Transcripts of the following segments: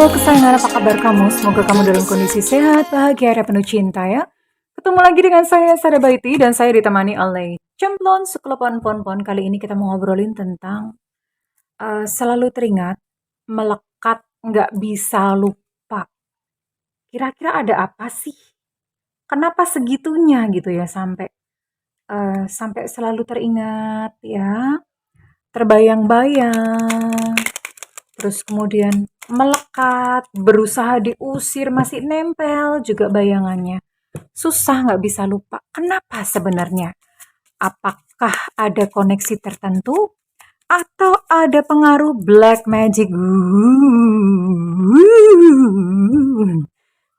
Halo kesayangan, apa kabar kamu? Semoga kamu dalam kondisi sehat, bahagia, dan penuh cinta ya. Ketemu lagi dengan saya, Sada Baiti, dan saya ditemani oleh Cemplon Suklepon Pon. Kali ini kita mau ngobrolin tentang selalu teringat, melekat, nggak bisa lupa. Kira-kira ada apa sih? Kenapa segitunya gitu ya sampai selalu teringat ya, terbayang-bayang, terus kemudian melekat, berusaha diusir, masih nempel juga bayangannya. Susah nggak bisa lupa. Kenapa sebenarnya? Apakah ada koneksi tertentu? Atau ada pengaruh black magic?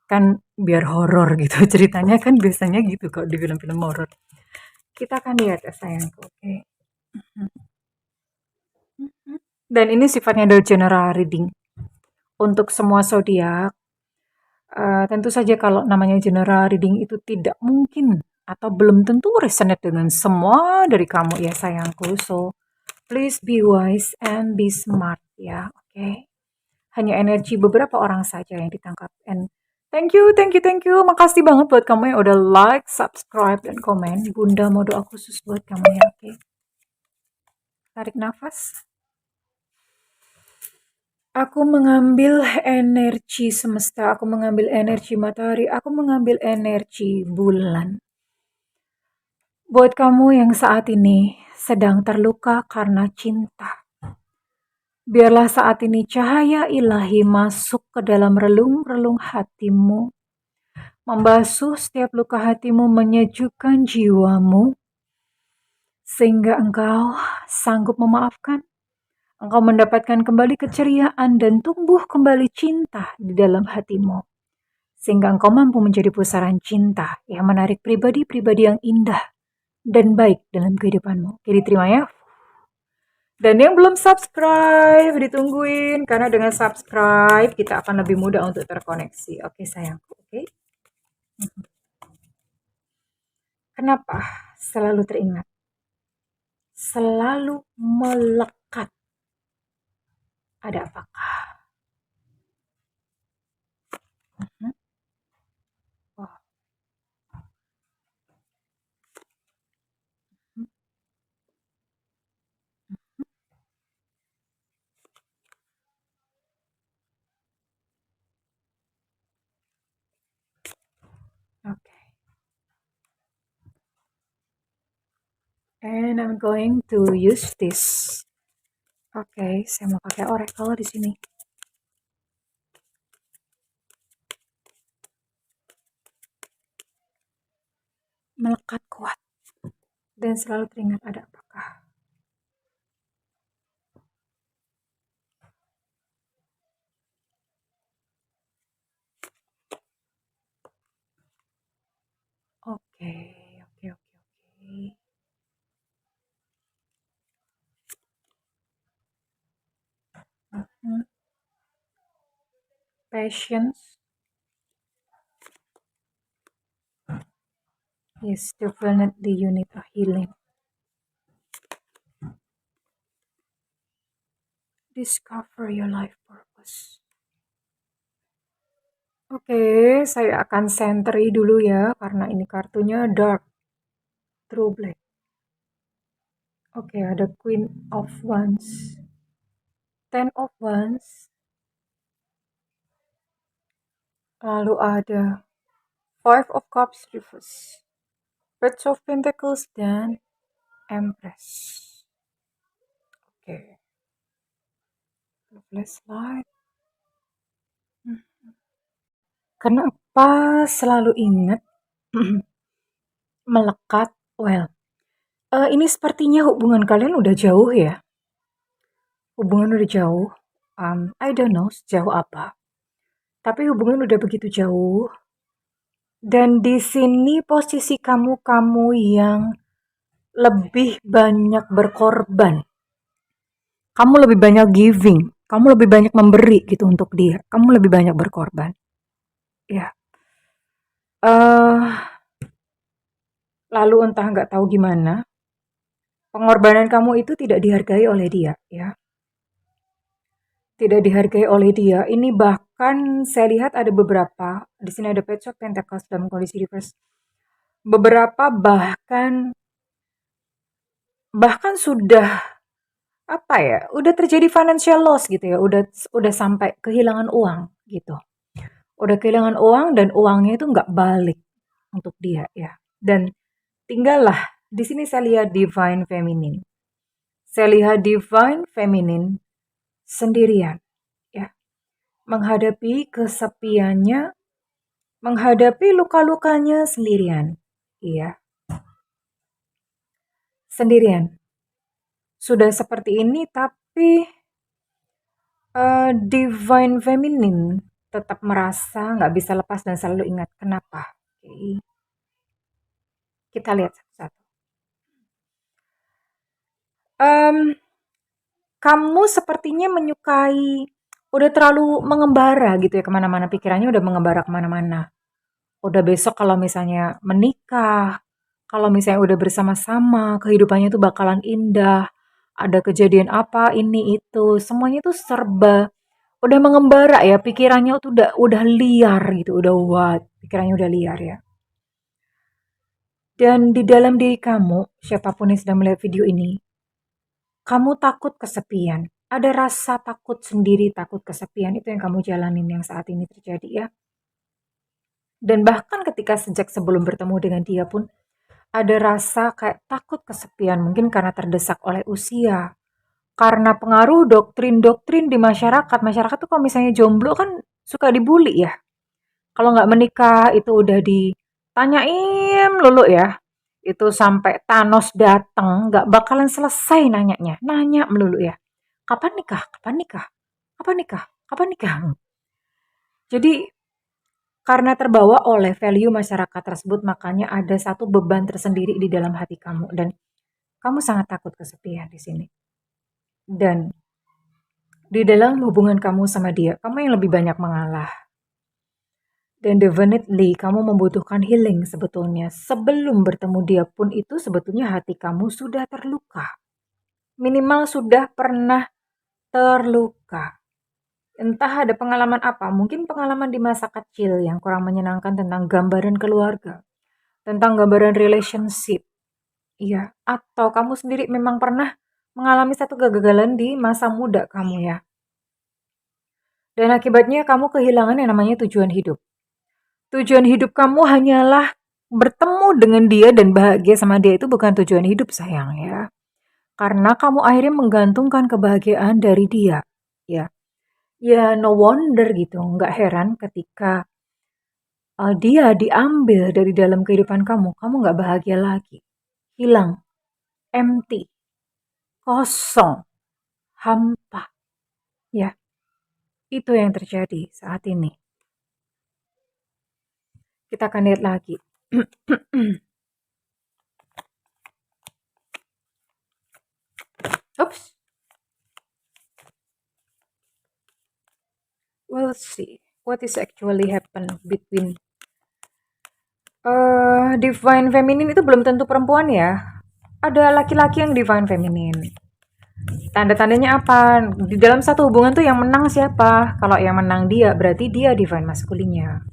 Kan biar horor gitu ceritanya, kan biasanya gitu kok di film-film horor. Kita akan lihat ya sayangku, oke. Dan ini sifatnya adalah general reading untuk semua zodiak. Tentu saja kalau namanya general reading itu tidak mungkin atau belum tentu resonate dengan semua dari kamu ya sayangku. So, please be wise and be smart ya, oke? Hanya energi beberapa orang saja yang ditangkap. And thank you. Makasih banget buat kamu yang udah like, subscribe, dan komen. Bunda mau doa khusus buat kamu ya, oke? Tarik nafas. Aku mengambil energi semesta, aku mengambil energi matahari, aku mengambil energi bulan. Buat kamu yang saat ini sedang terluka karena cinta, biarlah saat ini cahaya ilahi masuk ke dalam relung-relung hatimu, membasuh setiap luka hatimu, menyejukkan jiwamu, sehingga engkau sanggup memaafkan. Engkau mendapatkan kembali keceriaan dan tumbuh kembali cinta di dalam hatimu. Sehingga engkau mampu menjadi pusaran cinta yang menarik pribadi-pribadi yang indah dan baik dalam kehidupanmu. Oke, diterima ya. Dan yang belum subscribe, ditungguin. Karena dengan subscribe, kita akan lebih mudah untuk terkoneksi. Oke sayangku, oke? Kenapa selalu teringat? Selalu melekat. Ada apakah? Oh. Oke. And I'm going to use this. Oke, saya mau pakai oracle di sini. Melekat kuat dan selalu teringat ada apakah. Oke. Patience is definitely you need a healing. Discover your life purpose. Oke, saya akan sentri dulu ya, karena ini kartunya dark, true black. Oke, ada Queen of Wands, Ten of Wands, lalu ada Five of Cups reverse, Page of Pentacles, dan Empress. Oke, flashlight. Kenapa selalu ingat melekat? Well, ini sepertinya hubungan kalian udah jauh ya. Hubungan udah jauh. I don't know sejauh apa. Tapi hubungan udah begitu jauh. Dan di sini posisi kamu yang lebih banyak berkorban. Kamu lebih banyak giving. Kamu lebih banyak memberi gitu untuk dia. Kamu lebih banyak berkorban. Ya. Lalu entah nggak tahu gimana, pengorbanan kamu itu tidak dihargai oleh dia, ya. tidak dihargai oleh dia. Ini bahkan saya lihat ada beberapa, di sini ada Page of Pentacles dalam kondisi reverse. Beberapa bahkan bahkan sudah apa ya, udah terjadi financial loss gitu ya, udah sampai kehilangan uang gitu. Udah kehilangan uang dan uangnya itu nggak balik untuk dia ya. Dan tinggallah di sini saya lihat Divine Feminine. Saya lihat Divine Feminine sendirian ya, menghadapi kesepiannya, menghadapi luka-lukanya sendirian. Iya, sendirian. Sudah seperti ini tapi Divine Feminine tetap merasa nggak bisa lepas dan selalu ingat kenapa. Oke, kita lihat satu-satu. Mmm, kamu sepertinya menyukai udah terlalu mengembara gitu ya kemana-mana, pikirannya udah mengembara kemana-mana. Udah besok kalau misalnya menikah, kalau misalnya udah bersama-sama, kehidupannya tuh bakalan indah, ada kejadian apa, ini itu, semuanya tuh serba udah mengembara ya, pikirannya tuh udah liar gitu, udah pikirannya udah liar ya. Dan di dalam diri kamu, siapapun yang sedang melihat video ini, kamu takut kesepian. Ada rasa takut sendiri, takut kesepian itu yang kamu jalanin yang saat ini terjadi ya. Dan bahkan ketika sejak sebelum bertemu dengan dia pun ada rasa kayak takut kesepian, mungkin karena terdesak oleh usia, karena pengaruh doktrin-doktrin di masyarakat. Masyarakat tuh kalau misalnya jomblo kan suka dibully ya. Kalau nggak menikah itu udah ditanyain lulu ya. Itu sampai Thanos datang nggak bakalan selesai nanyanya. Nanya melulu ya. Kapan nikah? Kapan nikah? Kapan nikah? Kapan nikah? Jadi karena terbawa oleh value masyarakat tersebut makanya ada satu beban tersendiri di dalam hati kamu dan kamu sangat takut kesepian di sini. Dan di dalam hubungan kamu sama dia, kamu yang lebih banyak mengalah. Dan definitely kamu membutuhkan healing sebetulnya. Sebelum bertemu dia pun itu sebetulnya hati kamu sudah terluka. Minimal sudah pernah terluka. Entah ada pengalaman apa, mungkin pengalaman di masa kecil yang kurang menyenangkan tentang gambaran keluarga, tentang gambaran relationship. Iya, atau kamu sendiri memang pernah mengalami satu kegagalan di masa muda kamu ya. Dan akibatnya kamu kehilangan yang namanya tujuan hidup. Tujuan hidup kamu hanyalah bertemu dengan dia dan bahagia sama dia itu bukan tujuan hidup sayang ya. Karena kamu akhirnya menggantungkan kebahagiaan dari dia. Ya, ya no wonder gitu. Nggak heran ketika dia diambil dari dalam kehidupan kamu nggak bahagia lagi. Hilang, empty, kosong, hampa. Ya, itu yang terjadi saat ini. Kita akan lihat lagi. Oops. We'll see what is actually happen between divine feminine itu belum tentu perempuan ya. Ada laki-laki yang divine feminine. Tanda-tandanya apa? Di dalam satu hubungan tuh yang menang siapa? Kalau yang menang dia, berarti dia divine maskulinnya.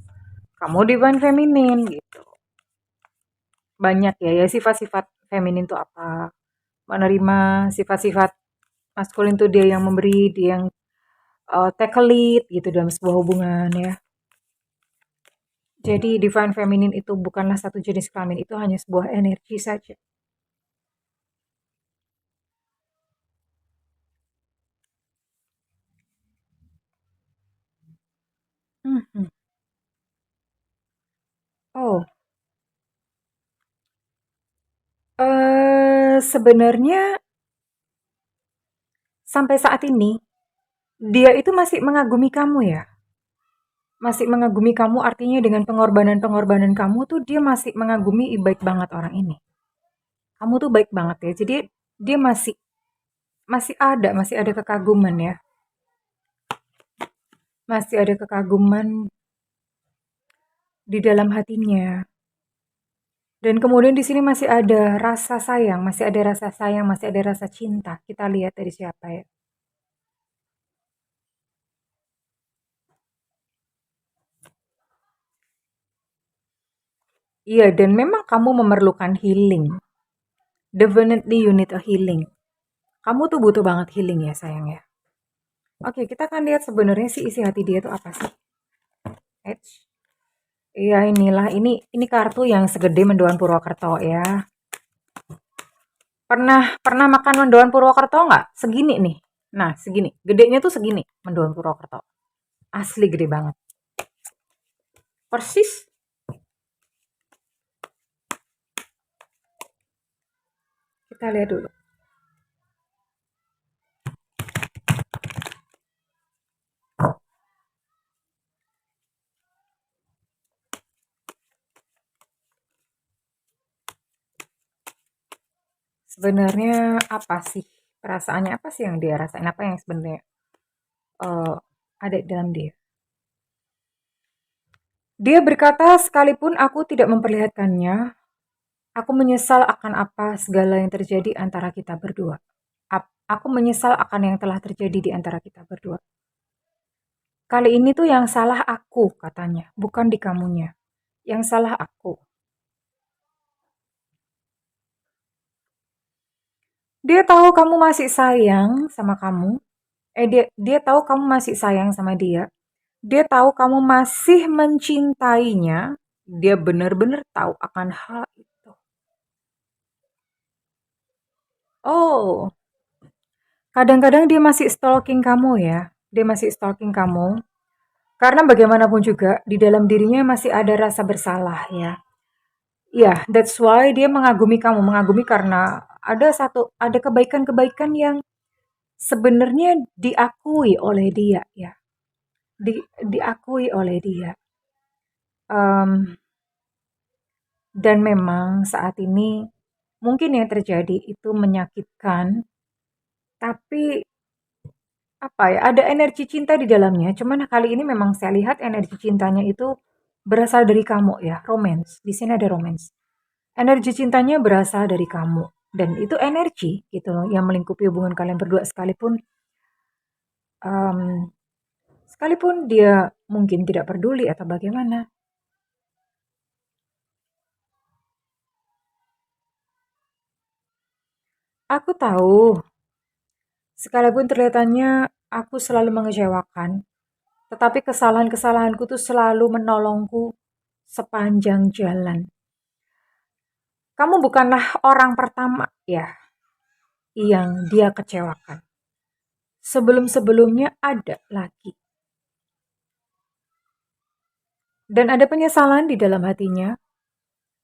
Kamu divine feminine gitu. Banyak ya sifat-sifat feminin tuh apa? Menerima sifat-sifat maskulin tuh dia yang memberi, dia yang take a lead gitu dalam sebuah hubungan ya. Jadi divine feminine itu bukanlah satu jenis kelamin, itu hanya sebuah energi saja. Mhm. Oh, sebenarnya sampai saat ini dia itu masih mengagumi kamu ya? Masih mengagumi kamu artinya dengan pengorbanan-pengorbanan kamu tuh dia masih mengagumi, baik banget orang ini. Kamu tuh baik banget ya. Jadi dia masih masih ada kekaguman ya. Masih ada kekaguman di dalam hatinya. Dan kemudian di sini masih ada rasa sayang, masih ada rasa sayang, masih ada rasa cinta. Kita lihat dari siapa ya. Iya, dan memang kamu memerlukan healing. Definitely you need a healing. Kamu tuh butuh banget healing ya sayang ya. Oke, kita akan lihat sebenarnya sih isi hati dia tuh apa sih. Eits. Iya inilah, ini kartu yang segede mendoan Purwokerto ya. Pernah pernah makan mendoan Purwokerto nggak? Segini nih. Nah, segini. Gedenya tuh segini mendoan Purwokerto. Asli gede banget. Persis. Kita lihat dulu. Sebenarnya apa sih? Perasaannya apa sih yang dia rasain? Apa yang sebenarnya ada di dalam dia? Dia berkata, sekalipun aku tidak memperlihatkannya, aku menyesal akan apa segala yang terjadi antara kita berdua. Aku menyesal akan yang telah terjadi di antara kita berdua. Kali ini tuh yang salah aku, katanya, bukan di kamunya. Yang salah aku. Dia tahu kamu masih sayang sama kamu. Dia tahu kamu masih sayang sama dia. Dia tahu kamu masih mencintainya. Dia benar-benar tahu akan hal itu. Oh, kadang-kadang dia masih stalking kamu ya. Dia masih stalking kamu. Karena bagaimanapun juga, di dalam dirinya masih ada rasa bersalah ya. Ya, that's why dia mengagumi kamu. Mengagumi karena ada kebaikan-kebaikan yang sebenarnya diakui oleh dia ya. Diakui oleh dia. Em, dan memang saat ini mungkin yang terjadi itu menyakitkan, tapi apa ya, ada energi cinta di dalamnya. Cuman kali ini memang saya lihat energi cintanya itu berasal dari kamu ya, romance. Di sini ada romance. Energi cintanya berasal dari kamu. Dan itu energi gitu loh yang melingkupi hubungan kalian berdua em, sekalipun dia mungkin tidak peduli atau bagaimana. Aku tahu, sekalipun terlihatannya aku selalu mengecewakan, tetapi kesalahan-kesalahanku tuh selalu menolongku sepanjang jalan. Kamu bukanlah orang pertama ya yang dia kecewakan. Sebelum-sebelumnya ada lagi. Dan ada penyesalan di dalam hatinya.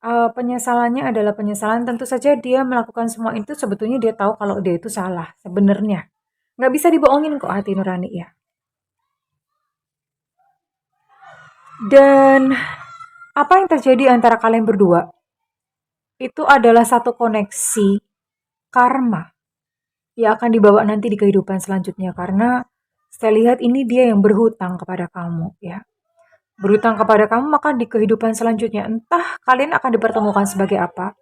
Penyesalannya adalah penyesalan, tentu saja dia melakukan semua itu sebetulnya dia tahu kalau dia itu salah, sebenarnya. Nggak bisa dibohongin kok hati nurani ya. Dan apa yang terjadi antara kalian berdua itu adalah satu koneksi karma yang akan dibawa nanti di kehidupan selanjutnya. Karena saya lihat ini dia yang berhutang kepada kamu ya. Berhutang kepada kamu, maka di kehidupan selanjutnya entah kalian akan dipertemukan sebagai apa,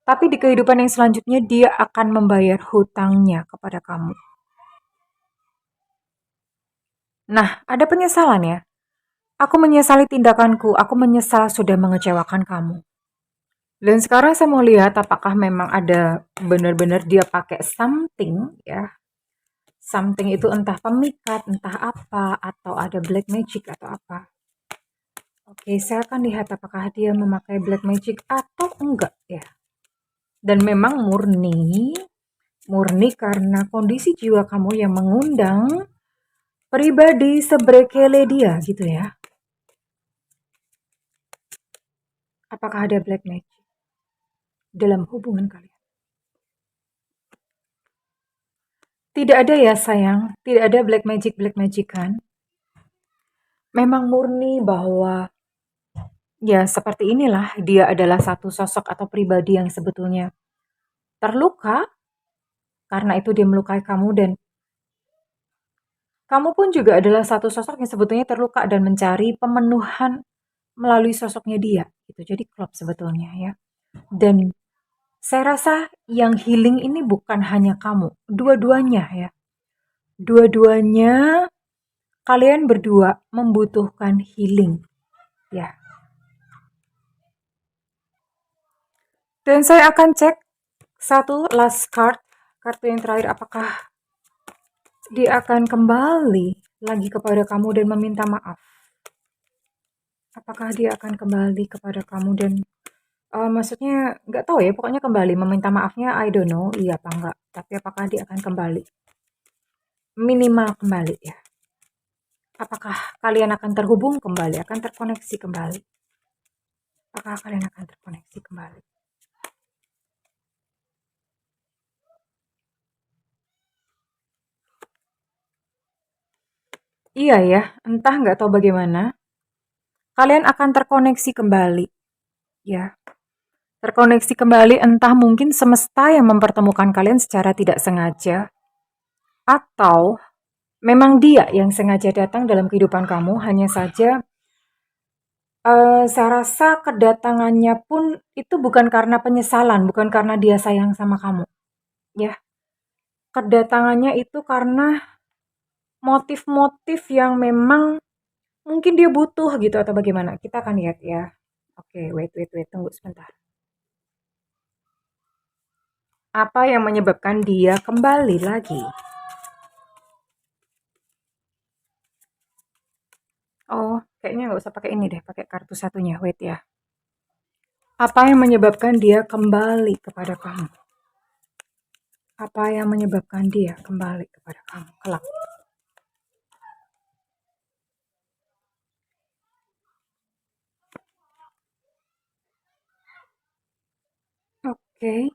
tapi di kehidupan yang selanjutnya dia akan membayar hutangnya kepada kamu. Nah, ada penyesalan ya. Aku menyesali tindakanku, aku menyesal sudah mengecewakan kamu. Dan sekarang saya mau lihat apakah memang ada benar-benar dia pakai something ya. Something itu entah pemikat, entah apa, atau ada black magic atau apa. Oke, saya akan lihat apakah dia memakai black magic atau enggak ya. Dan memang murni karena kondisi jiwa kamu yang mengundang pribadi sebrekele dia gitu ya. Apakah ada black magic dalam hubungan kalian? Tidak ada ya sayang, tidak ada black magic kan. Memang murni bahwa ya seperti inilah dia adalah satu sosok atau pribadi yang sebetulnya terluka, karena itu dia melukai kamu dan kamu pun juga adalah satu sosok yang sebetulnya terluka dan mencari pemenuhan melalui sosoknya dia. Gitu. Jadi klop sebetulnya ya. Dan saya rasa yang healing ini bukan hanya kamu, dua-duanya ya. Dua-duanya kalian berdua membutuhkan healing. Ya. Dan saya akan cek satu last card, kartu yang terakhir, apakah dia akan kembali lagi kepada kamu dan meminta maaf. Apakah dia akan kembali kepada kamu dan maksudnya nggak tahu ya, pokoknya kembali meminta maafnya I don't know iya apa enggak, tapi apakah dia akan kembali, minimal kembali ya. Apakah kalian akan terhubung kembali, akan terkoneksi kembali? Apakah kalian akan terkoneksi kembali? Iya ya, entah nggak tahu bagaimana, kalian akan terkoneksi kembali ya. Terkoneksi kembali, entah mungkin semesta yang mempertemukan kalian secara tidak sengaja, atau memang dia yang sengaja datang dalam kehidupan kamu. Hanya saja saya rasa kedatangannya pun itu bukan karena penyesalan, bukan karena dia sayang sama kamu, ya. Kedatangannya itu karena motif-motif yang memang mungkin dia butuh gitu atau bagaimana. Kita akan lihat ya. Oke, wait, tunggu sebentar. Apa yang menyebabkan dia kembali lagi? Oh, kayaknya nggak usah pakai ini deh, pakai kartu satunya. Wait ya. Apa yang menyebabkan dia kembali kepada kamu? Apa yang menyebabkan dia kembali kepada kamu kelak? Oke.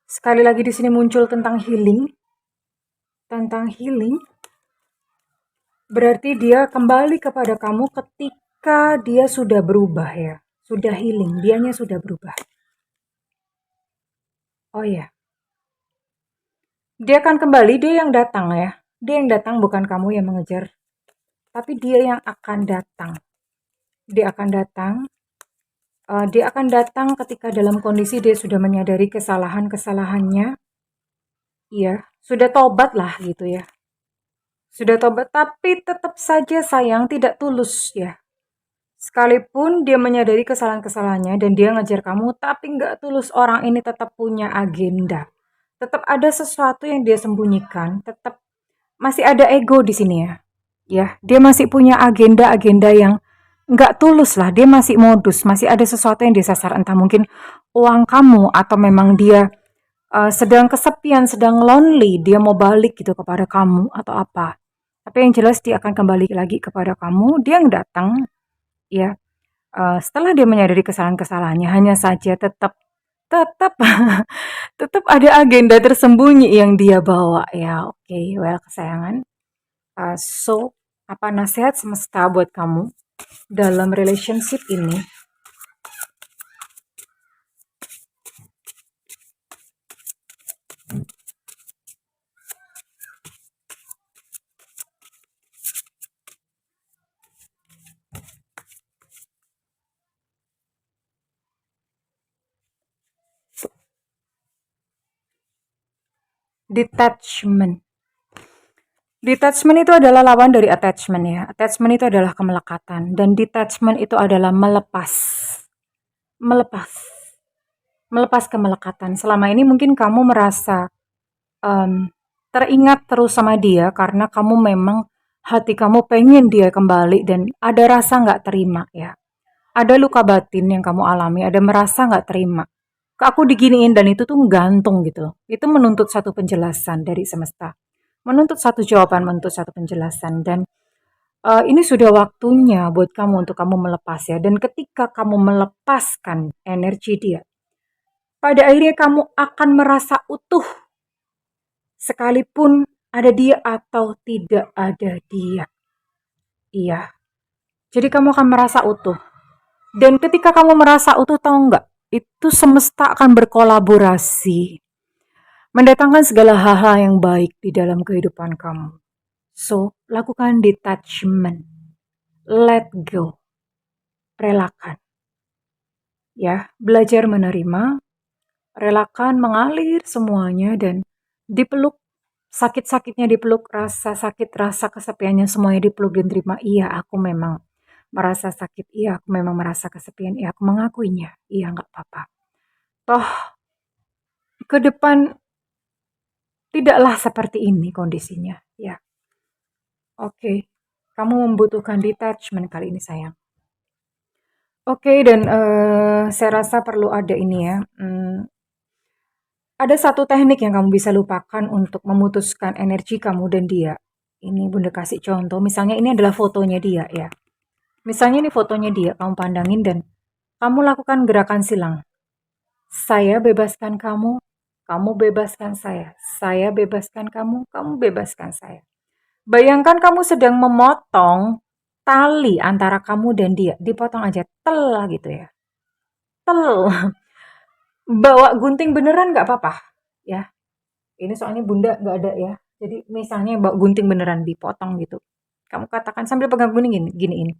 Sekali lagi di sini muncul tentang healing. Tentang healing. Berarti dia kembali kepada kamu ketika dia sudah berubah ya. Sudah healing, dianya sudah berubah. Oh ya. Dia akan kembali, dia yang datang ya. Dia yang datang, bukan kamu yang mengejar. Tapi dia yang akan datang. Dia akan datang. Dia akan datang ketika dalam kondisi dia sudah menyadari kesalahan-kesalahannya. Iya, sudah tobat lah gitu ya. Sudah tobat, tapi tetap saja sayang, tidak tulus ya. Sekalipun dia menyadari kesalahan-kesalahannya dan dia ngejar kamu, tapi nggak tulus, orang ini tetap punya agenda. Tetap ada sesuatu yang dia sembunyikan, tetap masih ada ego di sini ya. Ya, dia masih punya agenda-agenda yang nggak tulus lah. Dia masih modus, masih ada sesuatu yang disasar. Entah mungkin uang kamu atau memang dia sedang kesepian, sedang lonely. Dia mau balik gitu kepada kamu atau apa. Tapi yang jelas dia akan kembali lagi kepada kamu. Dia yang datang, ya. Setelah dia menyadari kesalahan-kesalahannya, hanya saja tetap tetap tetap ada agenda tersembunyi yang dia bawa ya. Oke, well kesayangan. So, apa nasihat semesta buat kamu dalam relationship ini? Detachment. Detachment itu adalah lawan dari attachment ya. Attachment itu adalah kemelekatan dan detachment itu adalah melepas. Melepas. Melepas kemelekatan. Selama ini mungkin kamu merasa teringat terus sama dia karena kamu memang hati kamu pengen dia kembali dan ada rasa nggak terima ya. Ada luka batin yang kamu alami, ada merasa nggak terima. Kok aku diginiin dan itu tuh gantung gitu. Itu menuntut satu penjelasan dari semesta. Menuntut satu jawaban, menuntut satu penjelasan. Dan ini sudah waktunya buat kamu untuk kamu melepas ya. Dan ketika kamu melepaskan energi dia, pada akhirnya kamu akan merasa utuh. Sekalipun ada dia atau tidak ada dia. Iya. Jadi kamu akan merasa utuh. Dan ketika kamu merasa utuh, tahu nggak? Itu semesta akan berkolaborasi. Mendatangkan segala hal-hal yang baik di dalam kehidupan kamu. So, lakukan detachment. Let go. Relakan. Ya, belajar menerima. Relakan, mengalir semuanya dan dipeluk. Sakit-sakitnya dipeluk, rasa sakit, rasa kesepiannya semuanya dipeluk dan terima. Iya, aku memang merasa sakit, iya aku memang merasa kesepian, iya aku mengakuinya, iya nggak apa-apa. Toh ke depan tidaklah seperti ini kondisinya, ya. Oke, kamu membutuhkan detachment kali ini sayang. Oke, dan saya rasa perlu ada ini ya. Ada satu teknik yang kamu bisa lupakan untuk memutuskan energi kamu dan dia. Ini Bunda kasih contoh, misalnya ini adalah fotonya dia ya. Misalnya ini fotonya dia, kamu pandangin dan kamu lakukan gerakan silang. Saya bebaskan kamu, kamu bebaskan saya bebaskan kamu bebaskan saya. Bayangkan kamu sedang memotong tali antara kamu dan dia, dipotong aja, tel gitu ya. Tel. Bawa gunting beneran nggak apa-apa, ya. Ini soalnya Bunda nggak ada ya. Jadi misalnya bawa gunting beneran dipotong gitu. Kamu katakan sambil pegang gunting gini ini.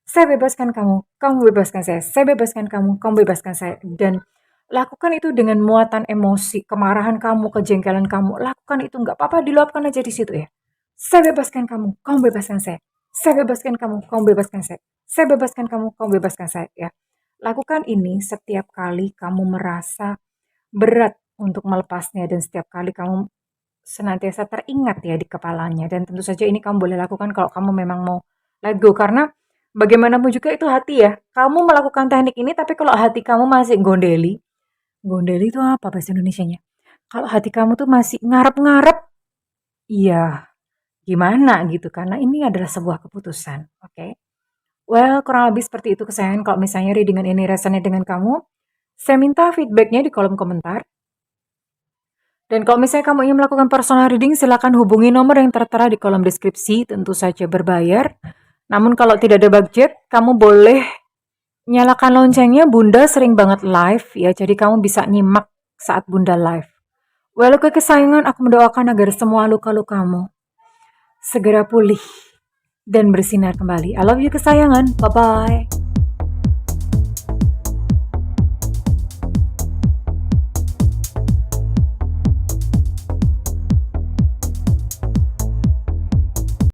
Saya bebaskan kamu bebaskan saya bebaskan kamu bebaskan saya. Dan lakukan itu dengan muatan emosi, kemarahan kamu, kejengkelan kamu. Lakukan itu nggak apa-apa, diluapkan aja di situ ya. Saya bebaskan kamu bebaskan saya. Saya bebaskan kamu bebaskan saya. Saya bebaskan kamu bebaskan saya ya. Lakukan ini setiap kali kamu merasa berat untuk melepasnya dan setiap kali kamu senantiasa teringat ya di kepalanya dan tentu saja ini kamu boleh lakukan kalau kamu memang mau let go karena bagaimanapun juga itu hati ya. Kamu melakukan teknik ini tapi kalau hati kamu masih gondeli, gondeli itu apa bahasa Indonesianya? Kalau hati kamu tuh masih ngarep-ngarep, iya gimana gitu karena ini adalah sebuah keputusan, oke? Well, kurang lebih seperti itu kesayangan kalau misalnya readingan ini resonate dengan kamu, saya minta feedbacknya di kolom komentar. Dan kalau misalnya kamu ingin melakukan personal reading, silakan hubungi nomor yang tertera di kolom deskripsi, tentu saja berbayar. Namun kalau tidak ada budget, kamu boleh nyalakan loncengnya, Bunda sering banget live ya, jadi kamu bisa nyimak saat Bunda live. Well, oke kesayangan, aku mendoakan agar semua luka-lukamu segera pulih dan bersinar kembali. I love you kesayangan, bye-bye.